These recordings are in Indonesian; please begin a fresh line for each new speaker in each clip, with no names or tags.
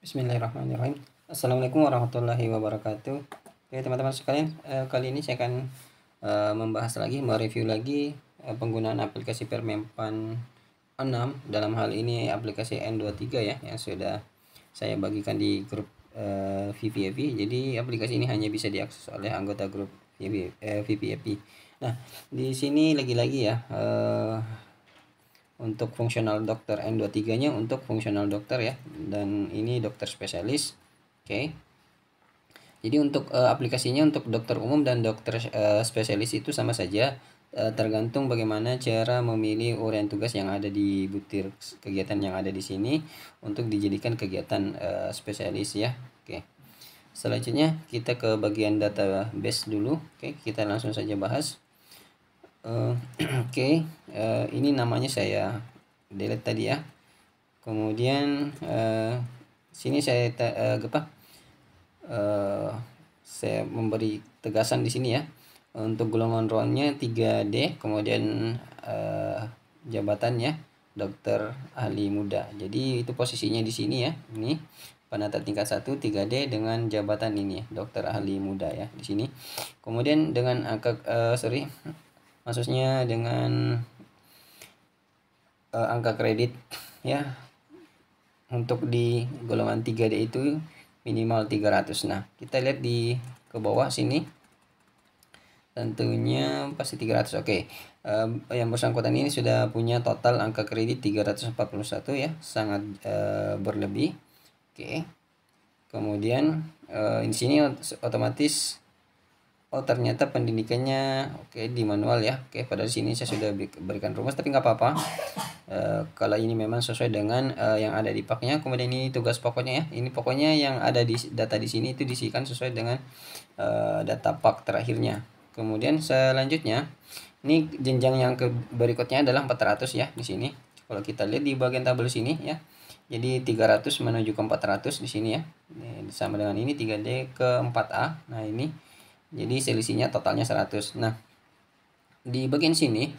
Bismillahirrahmanirrahim. Assalamualaikum warahmatullahi wabarakatuh. Oke teman-teman sekalian, kali ini saya akan membahas lagi, mereview lagi penggunaan aplikasi Permenpan 6. Dalam hal ini aplikasi N23 ya, yang sudah saya bagikan di grup VVIP. Jadi aplikasi ini hanya bisa diakses oleh anggota grup VVIP. Nah, di sini lagi-lagi ya, untuk fungsional dokter N23-nya untuk fungsional dokter ya, dan ini dokter spesialis. Oke. Jadi untuk aplikasinya untuk dokter umum dan dokter spesialis itu sama saja, tergantung bagaimana cara memilih uraian tugas yang ada di butir kegiatan yang ada di sini untuk dijadikan kegiatan spesialis ya. Oke. Selanjutnya kita ke bagian database dulu. Oke, kita langsung saja bahas. Oke, ini namanya saya delete tadi ya. Kemudian sini saya saya memberi tegasan di sini ya. Untuk golongan ronnya 3D, kemudian jabatannya dokter ahli muda. Jadi itu posisinya di sini ya. Ini penata tingkat 1 3D dengan jabatan ini dokter ahli muda ya di sini. Kemudian dengan angka maksudnya dengan angka kredit ya, untuk di golongan 3D itu minimal 300. Nah, kita lihat di ke bawah sini, tentunya pasti 300. Oke. Yang bersangkutan ini sudah punya total angka kredit 341 ya, sangat berlebih. Oke. Kemudian di sini otomatis ternyata pendidikannya di manual ya. Oke, pada sini saya sudah berikan rumus, tapi nggak apa-apa. Kalau ini memang sesuai dengan yang ada di paknya. Kemudian ini tugas pokoknya ya. Ini pokoknya yang ada di data di sini itu diisikan sesuai dengan data pak terakhirnya. Kemudian selanjutnya ini jenjang yang berikutnya adalah 400 ya di sini. Kalau kita lihat di bagian tabel sini ya. Jadi 300 menuju ke 400 di sini ya. Ini sama dengan ini 3D ke 4A. Nah, ini jadi selisihnya totalnya 100. Nah, di bagian sini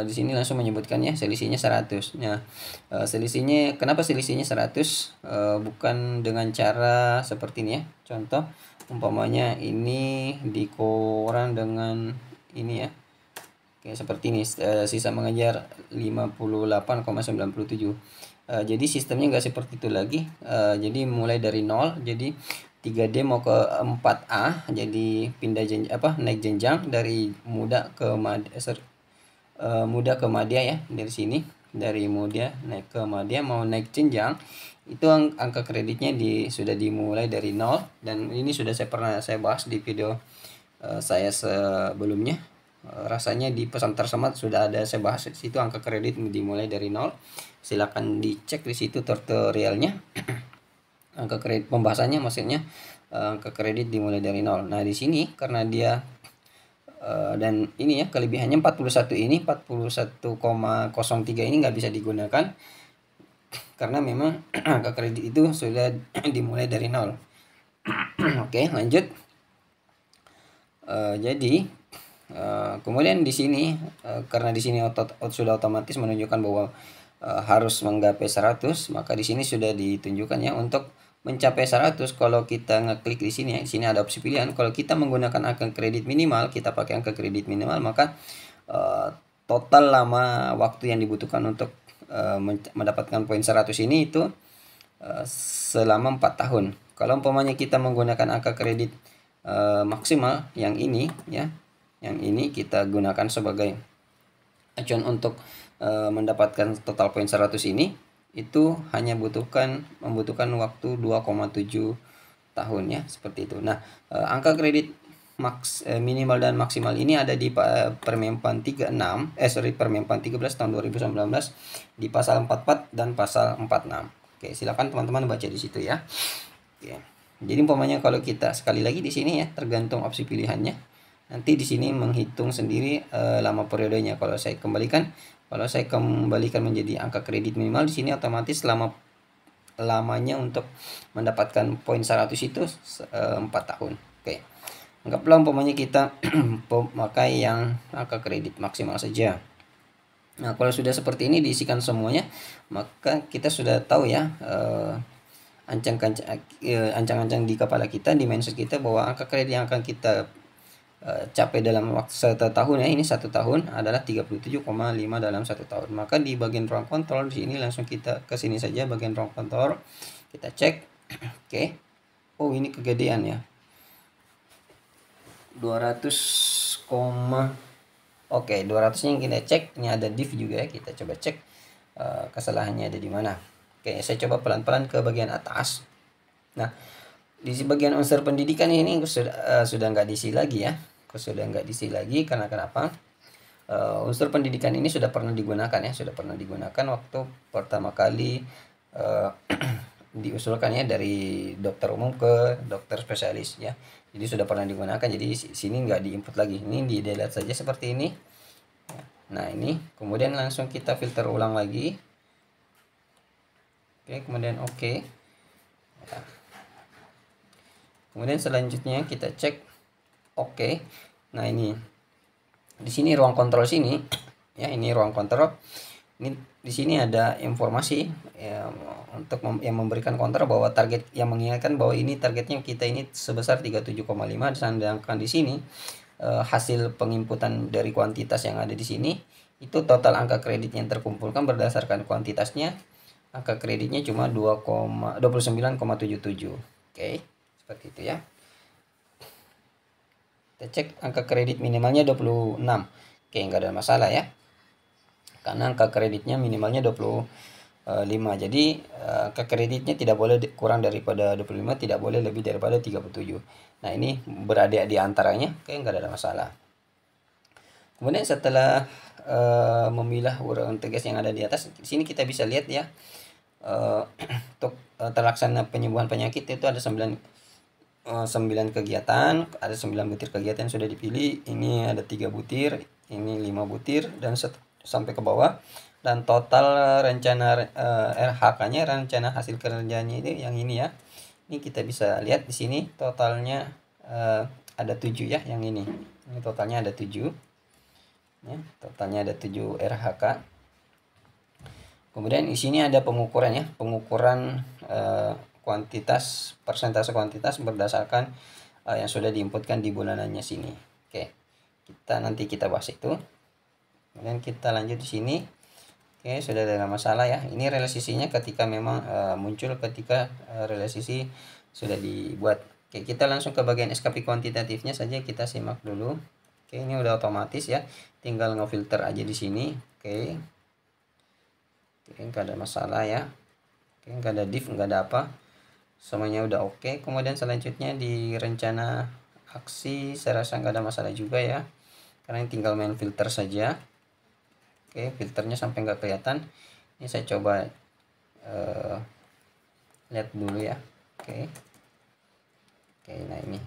di sini langsung menyebutkan ya selisihnya 100. Nah, selisihnya, kenapa selisihnya 100? Bukan dengan cara seperti ini ya. Contoh umpamanya ini dikurang dengan ini ya. Oke, seperti ini, sisa mengajar 58,97. Jadi sistemnya nggak seperti itu lagi. Jadi mulai dari 0, jadi 3D mau ke 4A, jadi pindah naik jenjang dari muda ke muda ke madya ya. Dari sini, dari muda naik ke madya, mau naik jenjang itu angka kreditnya sudah dimulai dari 0, dan ini sudah saya bahas di video saya sebelumnya. Rasanya di pesan tersemat sudah ada saya bahas di situ, angka kredit dimulai dari 0. Silakan dicek di situ tutorialnya. Angka kredit pembahasannya, maksudnya angka kredit dimulai dari 0. Nah, di sini karena dia dan ini ya kelebihannya 41 ini 41,03 ini nggak bisa digunakan karena memang angka kredit itu sudah dimulai dari 0. Oke, lanjut. Jadi kemudian di sini karena di sini sudah otomatis menunjukkan bahwa harus menggapai 100, maka di sini sudah ditunjukkan ya untuk mencapai 100. Kalau kita ngeklik di sini ya, di sini ada opsi pilihan. Kalau kita menggunakan angka kredit minimal, kita pakai angka kredit minimal, maka total lama waktu yang dibutuhkan untuk mendapatkan poin 100 ini itu selama 4 tahun. Kalau umpamanya kita menggunakan angka kredit maksimal yang ini ya, yang ini kita gunakan sebagai acuan untuk mendapatkan total poin 100 ini, itu hanya membutuhkan waktu 2,7 tahun ya, seperti itu. Nah, angka kredit minimal dan maksimal ini ada di Permenpan 36 Permenpan 13 tahun 2019 di pasal 44 dan pasal 46. Oke, silakan teman-teman baca di situ ya. Oke. Jadi umpamanya kalau kita sekali lagi di sini ya, tergantung opsi pilihannya. Nanti di sini menghitung sendiri lama periodenya. Kalau saya kembalikan menjadi angka kredit minimal, di sini otomatis lamanya untuk mendapatkan poin 100 itu 4 tahun. Oke. Anggaplah umpamanya kita pakai yang angka kredit maksimal saja. Nah, kalau sudah seperti ini diisikan semuanya, maka kita sudah tahu ya ancang-ancang di kepala kita, di mindset kita, bahwa angka kredit yang akan kita capai dalam waktu 1 tahun ya, ini 1 tahun adalah 37,5 dalam 1 tahun. Maka di bagian ruang kontrol di sini langsung kita ke sini saja, bagian ruang kontrol, kita cek. Oke. Oh, ini kegedean ya. 200, oke, 200 nya kita cek. Ini ada div juga ya, kita coba cek kesalahannya ada di mana. Oke, saya coba pelan-pelan ke bagian atas. Nah, di bagian unsur pendidikan ini sudah nggak diisi lagi ya. Sudah nggak diisi lagi karena kenapa? Unsur pendidikan ini sudah pernah digunakan ya, sudah pernah digunakan waktu pertama kali diusulkan ya, dari dokter umum ke dokter spesialis ya. Jadi sudah pernah digunakan, jadi sini nggak diinput lagi, ini di delete saja seperti ini. Nah, ini kemudian langsung kita filter ulang lagi. Oke, kemudian oke. Ya. Kemudian selanjutnya kita cek oke. Nah, ini di sini ruang kontrol sini ya, ini ruang kontrol. Ini di sini ada informasi ya, untuk yang memberikan kontrol bahwa target, yang mengingatkan bahwa ini targetnya kita ini sebesar 37,5, sedangkan di sini hasil penginputan dari kuantitas yang ada di sini itu total angka kredit yang terkumpulkan berdasarkan kuantitasnya, angka kreditnya cuma 29,77. Oke, seperti itu ya. Kita cek angka kredit minimalnya 26. Oke, nggak ada masalah ya, karena angka kreditnya minimalnya 25. Jadi angka kreditnya tidak boleh kurang daripada 25, tidak boleh lebih daripada 37. Nah, ini berada di antaranya. Oke, nggak ada masalah. Kemudian setelah memilah uraian tegas yang ada di atas, di sini kita bisa lihat ya, untuk terlaksana penyembuhan penyakit itu ada 9 kegiatan, ada 9 butir kegiatan yang sudah dipilih. Ini ada 3 butir, ini 5 butir, dan sampai ke bawah. Dan total rencana RHK-nya, rencana hasil kerjanya itu yang ini ya. Ini kita bisa lihat di sini totalnya ada 7 ya, yang ini. Ini totalnya ada 7. Ya, totalnya ada 7 RHK. Kemudian di sini ada pengukuran ya, pengukuran kuantitas, persentase kuantitas berdasarkan yang sudah diinputkan di bulanannya sini. Oke, nanti kita bahas itu. Kemudian kita lanjut di sini. Oke, sudah ada masalah ya. Ini realisasinya ketika memang muncul ketika realisasi sudah dibuat. Oke, kita langsung ke bagian SKP kuantitatifnya saja, kita simak dulu. Oke, ini udah otomatis ya, tinggal ngefilter aja di sini. Oke, nggak ada masalah ya. Oke, nggak ada div, nggak ada apa, semuanya udah oke. Kemudian selanjutnya di rencana aksi saya rasa nggak ada masalah juga ya, karena tinggal main filter saja. Oke, filternya sampai nggak kelihatan. Ini saya coba lihat dulu ya. Oke, nah ini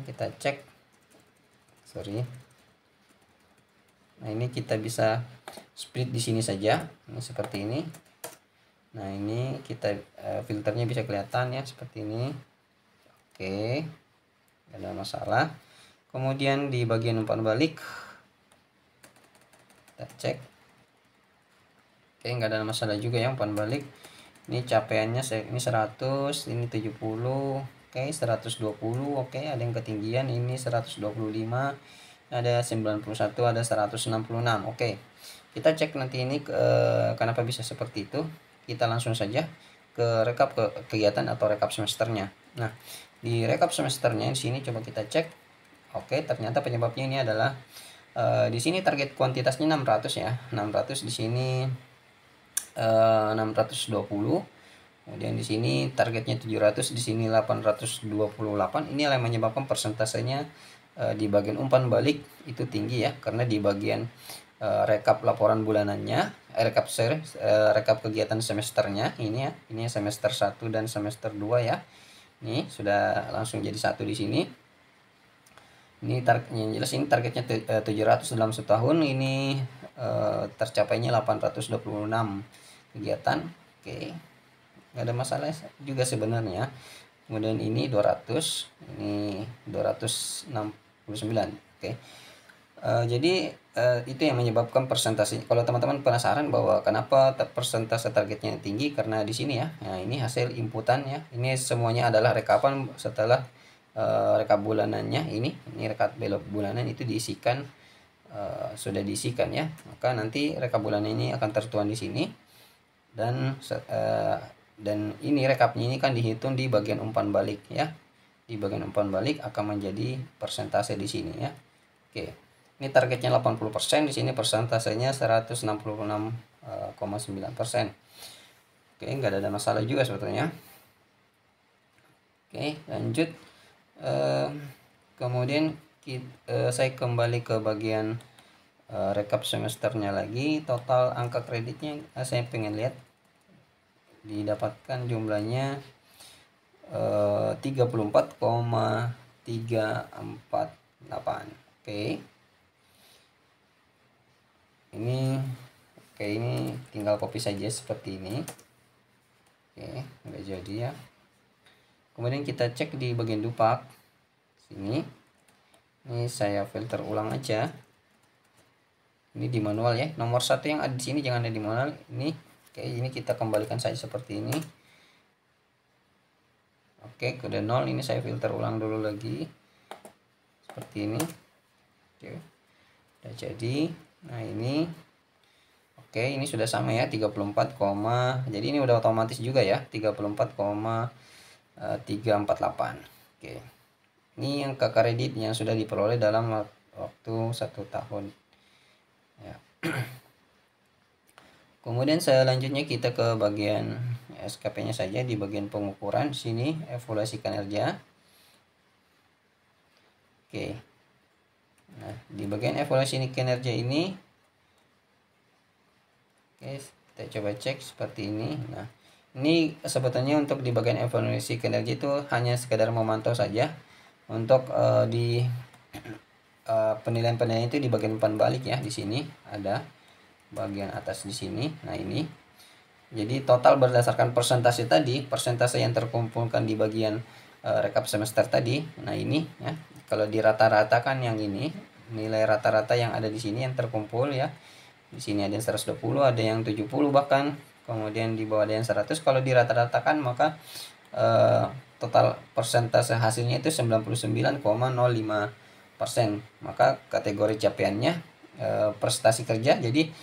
kita cek, sorry. Nah, ini kita bisa split di sini saja, ini seperti ini. Nah, ini kita filternya bisa kelihatan ya, seperti ini. Oke, nggak ada masalah. Kemudian di bagian umpan balik kita cek. Oke, nggak ada masalah juga ya umpan balik. Ini capaiannya ini 100, ini 70, oke, 120, oke, ada yang ketinggian, ini 125, ada 91, ada 166. Oke, kita cek nanti ini kenapa bisa seperti itu. Kita langsung saja ke rekap kegiatan atau rekap semesternya. Nah, di rekap semesternya di sini coba kita cek. Oke, ternyata penyebabnya ini adalah di sini target kuantitasnya 600 ya. 600 di sini 620. Kemudian di sini targetnya 700, di sini 828. Ini yang menyebabkan persentasenya di bagian umpan balik itu tinggi ya, karena di bagian rekap laporan bulanannya, rekap kegiatan semesternya ini ya, ini semester 1 dan semester 2 ya. Ini sudah langsung jadi 1 di sini. Ini yang jelas ini targetnya 700 dalam setahun, ini tercapainya 826 kegiatan. Oke, nggak ada masalah juga sebenarnya. Kemudian ini 200, ini 269. Oke, Jadi itu yang menyebabkan persentase. Kalau teman-teman penasaran bahwa kenapa persentase targetnya tinggi, karena di sini ya. Nah, ini hasil inputan ya. Ini semuanya adalah rekapan setelah rekap bulanannya ini rekap bulanan itu diisikan, sudah diisikan ya. Maka nanti rekap bulanan ini akan tertuang di sini, dan ini rekapnya ini kan dihitung di bagian umpan balik ya. Di bagian umpan balik akan menjadi persentase di sini ya. Oke. Ini targetnya 80%, di sini persentasenya 166,9%. Oke, nggak ada masalah juga sebetulnya. Oke, lanjut. Kemudian saya kembali ke bagian rekap semesternya lagi. Total angka kreditnya saya pengen lihat didapatkan jumlahnya 34,348. Oke. Ini tinggal copy saja seperti ini. Oke, nggak jadi ya. Kemudian kita cek di bagian dupak sini. Ini saya filter ulang aja. Ini di manual ya. Nomor 1 yang ada di sini jangan ada di manual. Ini kita kembalikan saja seperti ini. Oke, kode 0 ini saya filter ulang dulu lagi. Seperti ini. Oke. Udah jadi. Nah, ini oke, ini sudah sama ya, 34, jadi ini udah otomatis juga ya, 34,348. Oke. Ini angka kredit yang sudah diperoleh dalam waktu 1 tahun. Ya. Kemudian selanjutnya kita ke bagian SKP-nya saja, di bagian pengukuran sini evaluasi kinerja. Oke. Nah, di bagian evaluasi kinerja ini, oke, kita coba cek seperti ini. Nah, ini sebetulnya untuk di bagian evaluasi kinerja itu hanya sekedar memantau saja. Untuk di penilaian-penilaian itu di bagian umpan balik ya, di sini ada bagian atas di sini. Nah, ini jadi total berdasarkan persentase tadi, persentase yang terkumpulkan di bagian rekap semester tadi. Nah, ini ya, kalau dirata-ratakan yang ini, nilai rata-rata yang ada di sini yang terkumpul ya. Di sini ada yang 120, ada yang 70 bahkan. Kemudian di bawah ada yang 100. Kalau dirata-ratakan maka total persentase hasilnya itu 99,05%. Maka kategori capaiannya prestasi kerja. Jadi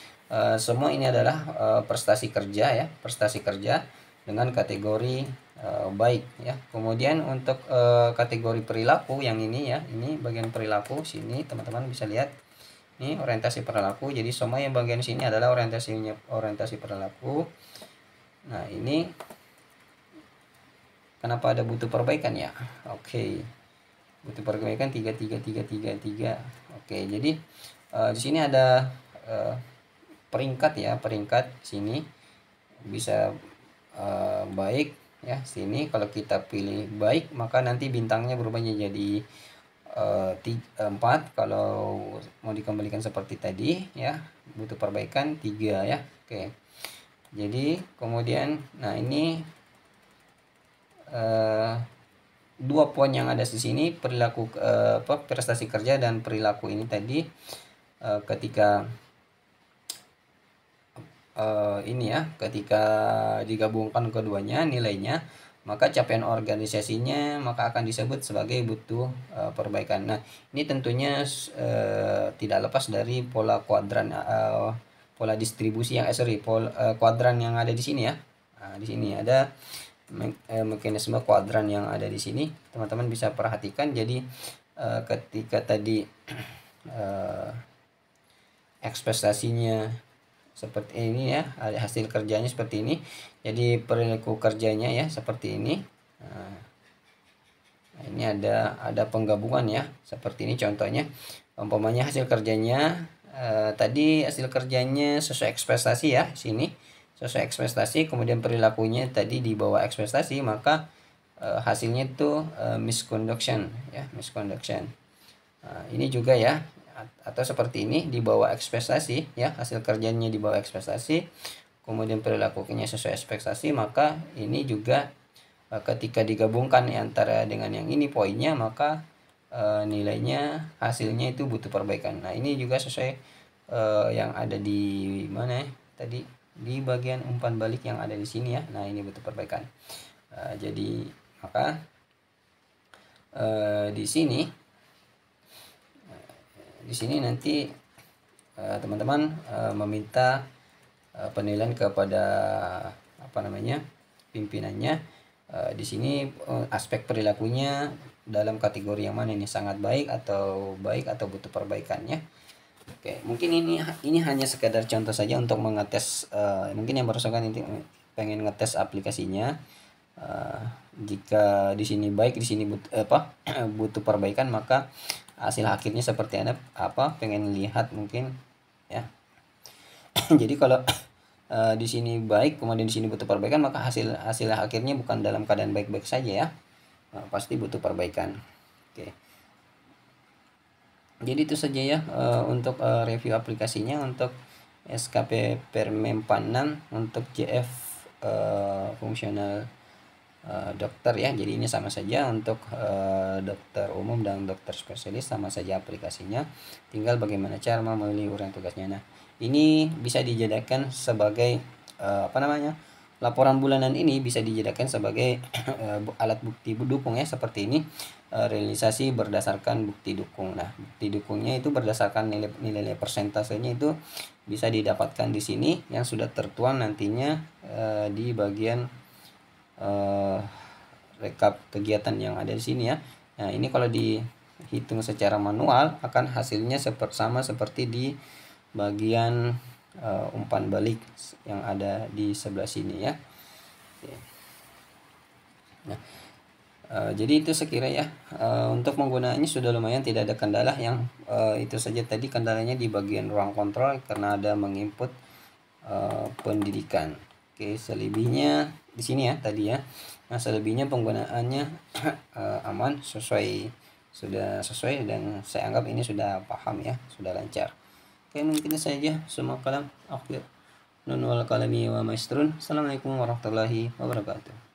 semua ini adalah prestasi kerja ya, prestasi kerja dengan kategori baik ya. Kemudian untuk kategori perilaku yang ini ya, ini bagian perilaku sini teman-teman bisa lihat. Ini orientasi perilaku. Jadi semua yang bagian sini adalah orientasi perilaku. Nah, ini kenapa ada butuh perbaikan ya? Oke. Butuh perbaikan 3. Oke, jadi di sini ada peringkat ya, peringkat sini bisa baik ya. Sini kalau kita pilih baik maka nanti bintangnya berubah jadi 4. Kalau mau dikembalikan seperti tadi ya, butuh perbaikan 3 ya. Oke, jadi kemudian nah ini 2 poin yang ada di sini, perilaku prestasi kerja dan perilaku ini tadi ketika ini ya, ketika digabungkan keduanya nilainya, maka capaian organisasinya maka akan disebut sebagai butuh perbaikan. Nah, ini tentunya tidak lepas dari pola kuadran, pola distribusi yang kuadran yang ada di sini ya. Nah, di sini ada mekanisme kuadran yang ada di sini, teman-teman bisa perhatikan. Jadi ketika tadi ekspektasinya seperti ini ya, hasil kerjanya seperti ini, jadi perilaku kerjanya ya seperti ini. Nah, ini ada penggabungan ya seperti ini contohnya. Umpamanya hasil kerjanya tadi hasil kerjanya sesuai ekspektasi ya, sini sesuai ekspektasi, kemudian perilakunya tadi di bawah ekspektasi, maka hasilnya itu misconduction ya, misconduction. Ini juga ya, atau seperti ini di bawah ekspektasi ya, hasil kerjanya di bawah ekspektasi, kemudian perilakunya sesuai ekspektasi, maka ini juga ketika digabungkan antara dengan yang ini poinnya, maka nilainya hasilnya itu butuh perbaikan. Nah ini juga sesuai yang ada di mana ya tadi, di bagian umpan balik yang ada di sini ya. Nah ini butuh perbaikan. Jadi maka di sini nanti teman-teman meminta penilaian kepada apa namanya pimpinannya. Di sini aspek perilakunya dalam kategori yang mana ini, sangat baik atau butuh perbaikannya. Oke, mungkin ini hanya sekadar contoh saja untuk mengetes, mungkin yang bersangkutan ini pengen ngetes aplikasinya. Jika di sini baik, di sini butuh perbaikan, maka hasil akhirnya seperti apa pengen lihat mungkin ya. Jadi kalau di sini baik kemudian di sini butuh perbaikan, maka hasil akhirnya bukan dalam keadaan baik-baik saja ya. Pasti butuh perbaikan. Oke. Jadi itu saja ya untuk review aplikasinya untuk SKP Permem 46 untuk JF fungsional dokter ya. Jadi ini sama saja untuk dokter umum dan dokter spesialis, sama saja aplikasinya, tinggal bagaimana cara memilih uraian tugasnya. Nah ini bisa dijadikan sebagai laporan bulanan ini bisa dijadikan sebagai alat bukti dukung ya, seperti ini. Realisasi berdasarkan bukti dukung. Nah bukti dukungnya itu berdasarkan nilai persentasenya itu bisa didapatkan di sini yang sudah tertuang nantinya di bagian rekap kegiatan yang ada di sini ya. Nah ini kalau dihitung secara manual akan hasilnya sama seperti di bagian umpan balik yang ada di sebelah sini ya. Nah jadi itu sekira ya, untuk penggunaannya sudah lumayan, tidak ada kendala. Yang itu saja tadi kendalanya di bagian ruang kontrol karena ada menginput pendidikan. Oke, selebihnya di sini ya tadi ya. Nah selebihnya penggunaannya aman, sudah sesuai, dan saya anggap ini sudah paham ya, sudah lancar. Oke, mungkin saja semua kalam akhir. Nun wal kalami wa maestrun. Assalamualaikum warahmatullahi wabarakatuh.